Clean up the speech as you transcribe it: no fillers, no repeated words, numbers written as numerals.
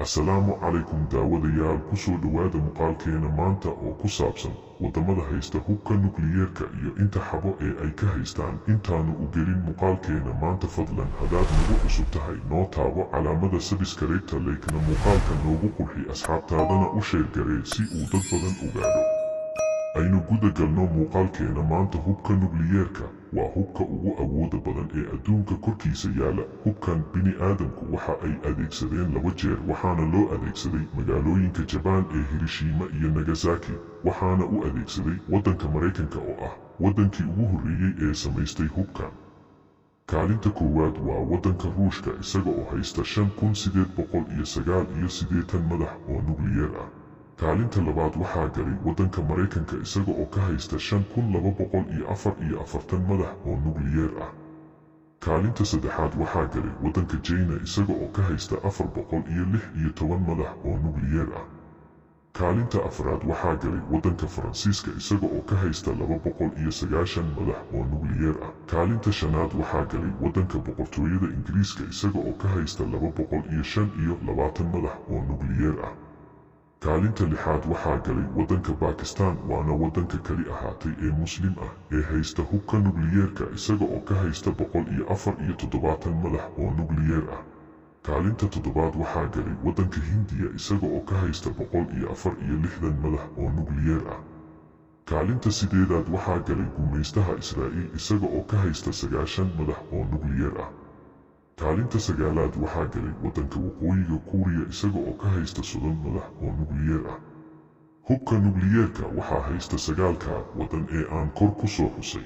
Asalaamu calaykum daawadayaal ku soo dhowaada muuqaalkeena maanta oo ku saabsan wadamada haysta hubka nukliyeerka iyo inta xabo ee ay ka haystaan. Intaanu u gelin muuqaalkeena maanta fadlan haddaad nagu cusub tahay noo taabo calaamada sabskraybta laykna muuqaalka noogu qurxi asxaabtaadana u sheer garee si uu dad badan ogaado. aynu guda galno muuqaalkeena maanta. hubka nukliyeerka waa hubka ugu awooda badan ee adduunka korkiisa yaala. hubkan bini'aadamku waxa ay adeegsadeen 2 jeer, waxaana loo adeegsaday magaalooyinka Jabaan ee Hiroshima iyo Nagasaki, waxaana u adeegsaday waddanka Mareykanka oo ah waddankii ugu horreeyay ee samaystay hubkan. kaalinta koowaad waa waddanka Ruushka isaga oo haysta 5889 madax oo nukliyeer ah. kaalinta labaad waxaa galay waddanka Mareykanka isaga oo ka haysta 5244 madax oo nukliyeer ah. kaalinta saddexaad waxaa galay waddanka China isaga oo ka haysta 416 madax oo nukliyeer ah. kaalinta afraad waxaa galay waddanka Faransiiska isaga oo ka haysta 290 madax oo nukliyeer ah. kaalinta shanaad waxaa galay waddanka Boqortooyada Ingiriiska isaga oo ka haysta 225 madax oo nukliyeer ah. kaalinta lixaad waxaa galay waddanka Bakistan, waana waddanka kali ahaatay ee Muslim ah ee haysta hubka nukliyeerka isaga oo ka haysta 174 madax oo nukliyeer ah. kaalinta toddobaad waxaa galay waddanka Hindiya isaga oo ka haysta 164 madax oo nukliyeer ah. kaalinta sideedaad waxaa galay gumaystaha Israa'iil isaga oo ka haysta 90 madax oo nukliyeer ah. kaalinta sagaalaad waxaa galay waddanka Waqooyiga Kuuriya isaga oo ka haysta 30 madax oo nukliyeer ah. hubka nukliyeerka waxaa haysta 9 waddan ee aan kor ku soo xusay.